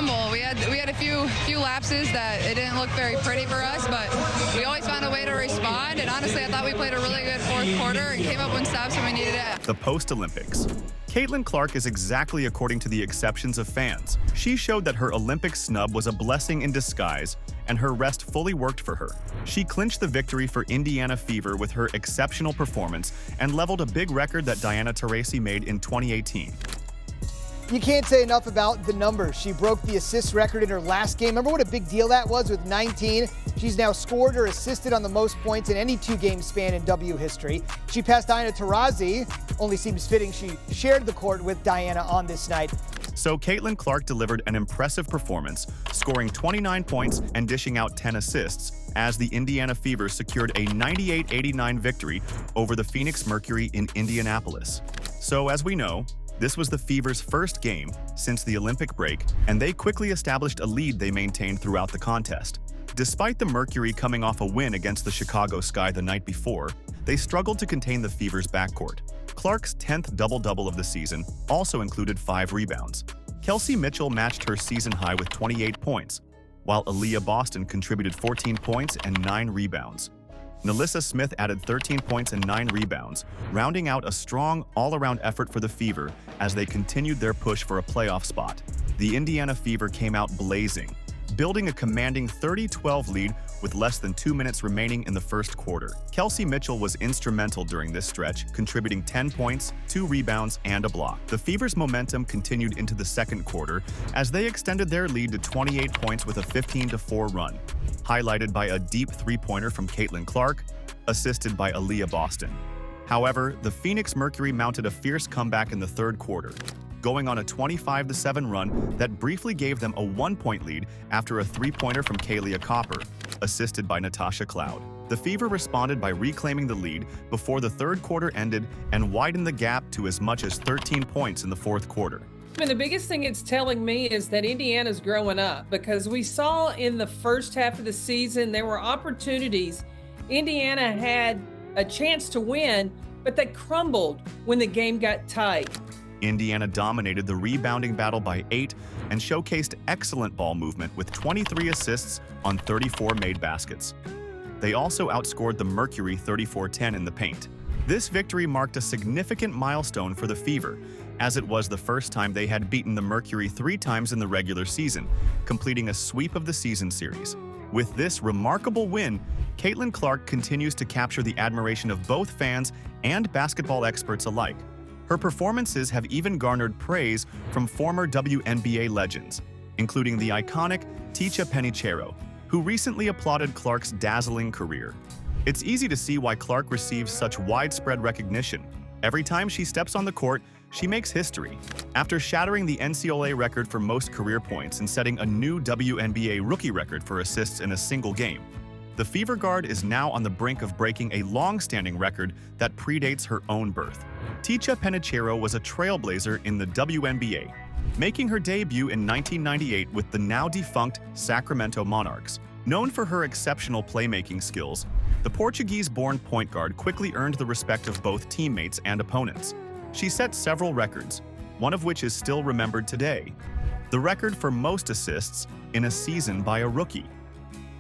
crumble. We had a few lapses that it didn't look very pretty for us, but we always found a way to respond. And honestly, I thought we played a really good fourth quarter and came up with stops when we needed it. The post-Olympics. Caitlin is exactly according to the exceptions of fans. She showed that her Olympic snub was a blessing in disguise, and her rest fully worked for her. She clinched the victory for Indiana Fever with her exceptional performance and leveled a big record that Diana Taurasi made in 2018. You can't say enough about the numbers. She broke the assist record in her last game. Remember what a big deal that was with 19? She's now scored or assisted on the most points in any two-game span in W history. She passed Diana Taurasi. Only seems fitting she shared the court with Diana on this night. So Caitlin Clark delivered an impressive performance, scoring 29 points and dishing out 10 assists, as the Indiana Fever secured a 98-89 victory over the Phoenix Mercury in Indianapolis. So as we know, this was the Fever's first game since the Olympic break, and they quickly established a lead they maintained throughout the contest. Despite the Mercury coming off a win against the Chicago Sky the night before, they struggled to contain the Fever's backcourt. Clark's 10th double-double of the season also included 5 rebounds. Kelsey Mitchell matched her season high with 28 points, while Aaliyah Boston contributed 14 points and 9 rebounds. Nalissa Smith added 13 points and 9 rebounds, rounding out a strong all-around effort for the Fever as they continued their push for a playoff spot. The Indiana Fever came out blazing, building a commanding 30-12 lead with less than 2 minutes remaining in the first quarter. Kelsey Mitchell was instrumental during this stretch, contributing 10 points, 2 rebounds, and a block. The Fever's momentum continued into the second quarter as they extended their lead to 28 points with a 15-4 run, highlighted by a deep three-pointer from Caitlin Clark, assisted by Aaliyah Boston. However, the Phoenix Mercury mounted a fierce comeback in the third quarter, going on a 25-7 run that briefly gave them a 1-point lead after a three-pointer from Kalia Copper, assisted by Natasha Cloud. The Fever responded by reclaiming the lead before the third quarter ended and widened the gap to as much as 13 points in the fourth quarter. And the biggest thing it's telling me is that Indiana's growing up, because we saw in the first half of the season there were opportunities. Indiana had a chance to win, but they crumbled when the game got tight. Indiana dominated the rebounding battle by 8 and showcased excellent ball movement with 23 assists on 34 made baskets. They also outscored the Mercury 34-10 in the paint. This victory marked a significant milestone for the Fever, as it was the first time they had beaten the Mercury 3 times in the regular season, completing a sweep of the season series. With this remarkable win, Caitlin Clark continues to capture the admiration of both fans and basketball experts alike. Her performances have even garnered praise from former WNBA legends, including the iconic Ticha Penicheiro, who recently applauded Clark's dazzling career. It's easy to see why Clark receives such widespread recognition. Every time she steps on the court, she makes history. After shattering the NCAA record for most career points and setting a new WNBA rookie record for assists in a single game, the Fever guard is now on the brink of breaking a long-standing record that predates her own birth. Ticha Penicheiro was a trailblazer in the WNBA, making her debut in 1998 with the now-defunct Sacramento Monarchs. Known for her exceptional playmaking skills, the Portuguese-born point guard quickly earned the respect of both teammates and opponents. She set several records, one of which is still remembered today: the record for most assists in a season by a rookie.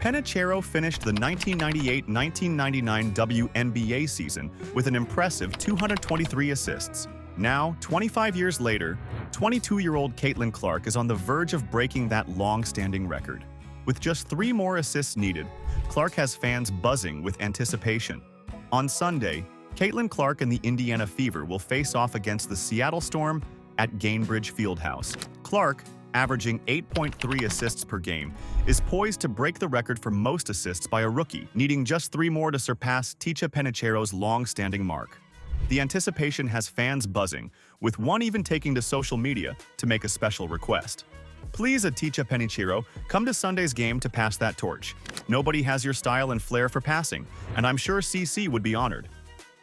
Penicheiro finished the 1998-1999 WNBA season with an impressive 223 assists. Now, 25 years later, 22-year-old Caitlin Clark is on the verge of breaking that long-standing record. With just 3 more assists needed, Clark has fans buzzing with anticipation. On Sunday, Caitlin Clark and the Indiana Fever will face off against the Seattle Storm at Gainbridge Fieldhouse. Clark, averaging 8.3 assists per game, is poised to break the record for most assists by a rookie, needing just 3 more to surpass Ticha Penicheiro's long-standing mark. The anticipation has fans buzzing, with one even taking to social media to make a special request. Please, Ticha Penicheiro, come to Sunday's game to pass that torch. Nobody has your style and flair for passing, and I'm sure CC would be honored.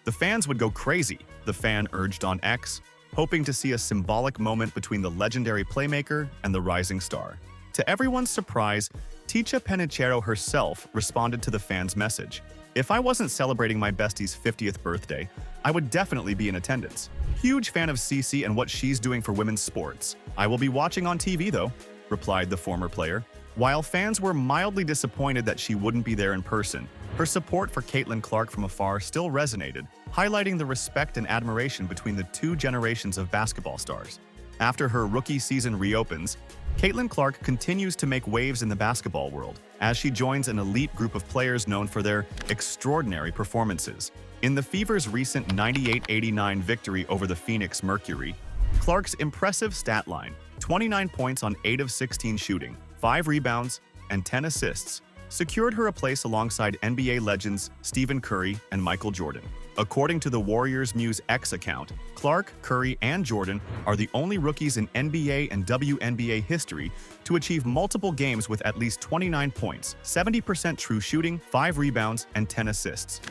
The fans would go crazy, the fan urged on X, hoping to see a symbolic moment between the legendary playmaker and the rising star. To everyone's surprise, Ticha Penicheiro herself responded to the fans' message. "If I wasn't celebrating my bestie's 50th birthday, I would definitely be in attendance. Huge fan of CC and what she's doing for women's sports. I will be watching on TV though. replied the former player. While fans were mildly disappointed that she wouldn't be there in person, her support for Caitlin Clark from afar still resonated, highlighting the respect and admiration between the two generations of basketball stars. After her rookie season reopens, Caitlin Clark continues to make waves in the basketball world as she joins an elite group of players known for their extraordinary performances. In the Fever's recent 98-89 victory over the Phoenix Mercury, Clark's impressive stat line, 29 points on 8 of 16 shooting, 5 rebounds, and 10 assists, secured her a place alongside NBA legends Stephen Curry and Michael Jordan. According to the Warriors Muse X account, Clark, Curry, and Jordan are the only rookies in NBA and WNBA history to achieve multiple games with at least 29 points, 70% true shooting, 5 rebounds, and 10 assists.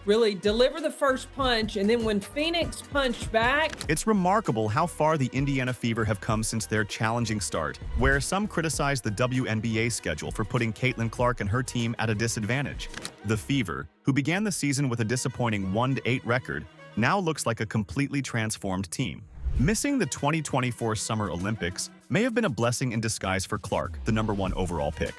Really deliver the first punch, and then when Phoenix punched back. It's remarkable how far the Indiana Fever have come since their challenging start, where some criticize the WNBA schedule for putting Caitlin Clark and her team at a disadvantage. The Fever, who began the season with a disappointing 1-8 record, now looks like a completely transformed team. Missing the 2024 Summer Olympics may have been a blessing in disguise for Clark, the #1 overall pick.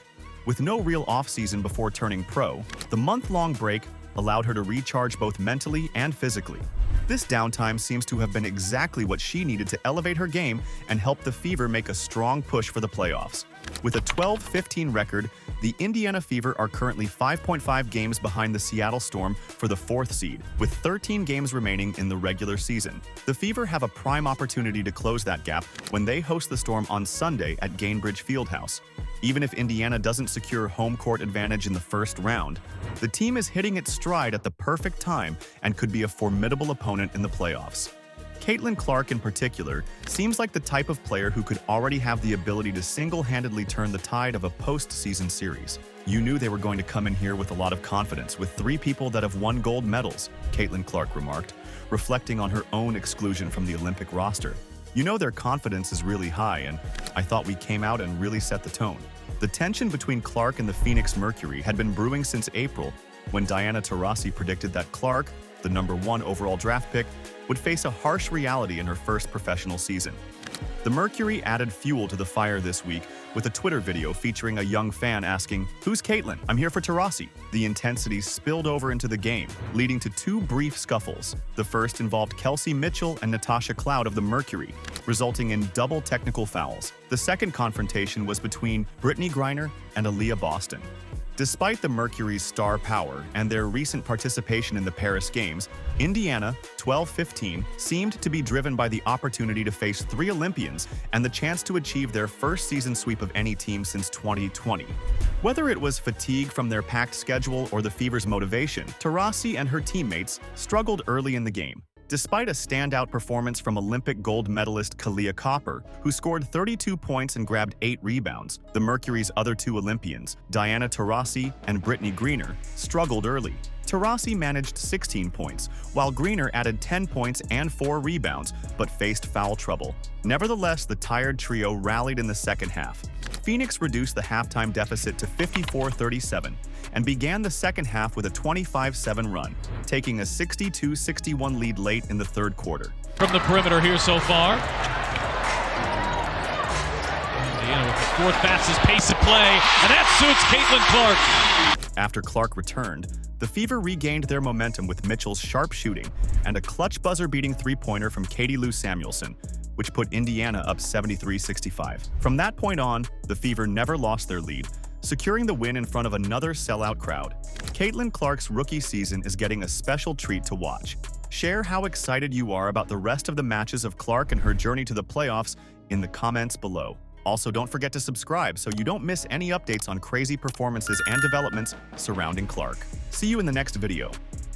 With no real offseason before turning pro, the month-long break allowed her to recharge both mentally and physically. This downtime seems to have been exactly what she needed to elevate her game and help the Fever make a strong push for the playoffs. With a 12-15 record, the Indiana Fever are currently 5.5 games behind the Seattle Storm for the 4th seed, with 13 games remaining in the regular season. The Fever have a prime opportunity to close that gap when they host the Storm on Sunday at Gainbridge Fieldhouse. Even if Indiana doesn't secure home court advantage in the first round, the team is hitting its stride at the perfect time and could be a formidable opponent in the playoffs. Caitlin Clark in particular seems like the type of player who could already have the ability to single-handedly turn the tide of a postseason series. "You knew they were going to come in here with a lot of confidence with 3 people that have won gold medals," Caitlin Clark remarked, reflecting on her own exclusion from the Olympic roster. "You know their confidence is really high, and I thought we came out and really set the tone." The tension between Clark and the Phoenix Mercury had been brewing since April, when Diana Taurasi predicted that Clark, the #1 overall draft pick, would face a harsh reality in her first professional season. The Mercury added fuel to the fire this week with a Twitter video featuring a young fan asking, "Who's Caitlin? I'm here for Taurasi." The intensity spilled over into the game, leading to 2 brief scuffles. The first involved Kelsey Mitchell and Natasha Cloud of the Mercury, resulting in double technical fouls. The second confrontation was between Brittany Griner and Aaliyah Boston. Despite the Mercury's star power and their recent participation in the Paris Games, Indiana, 12-15, seemed to be driven by the opportunity to face 3 Olympians and the chance to achieve their first season sweep of any team since 2020. Whether it was fatigue from their packed schedule or the Fever's motivation, Taurasi and her teammates struggled early in the game. Despite a standout performance from Olympic gold medalist Kalia Copper, who scored 32 points and grabbed 8 rebounds, the Mercury's other 2 Olympians, Diana Taurasi and Brittany Griner, struggled early. Taurasi managed 16 points, while Griner added 10 points and 4 rebounds, but faced foul trouble. Nevertheless, the tired trio rallied in the second half. Phoenix reduced the halftime deficit to 54-37 and began the second half with a 25-7 run, taking a 62-61 lead late in the third quarter. From the perimeter here so far. Indiana with the 4th fastest pace of play, and that suits Caitlin Clark. After Clark returned, the Fever regained their momentum with Mitchell's sharp shooting and a clutch buzzer-beating 3-pointer from Katie Lou Samuelson, which put Indiana up 73-65. From that point on, the Fever never lost their lead, securing the win in front of another sellout crowd. Caitlin Clark's rookie season is getting a special treat to watch. Share how excited you are about the rest of the matches of Clark and her journey to the playoffs in the comments below. Also, don't forget to subscribe so you don't miss any updates on crazy performances and developments surrounding Clark. See you in the next video.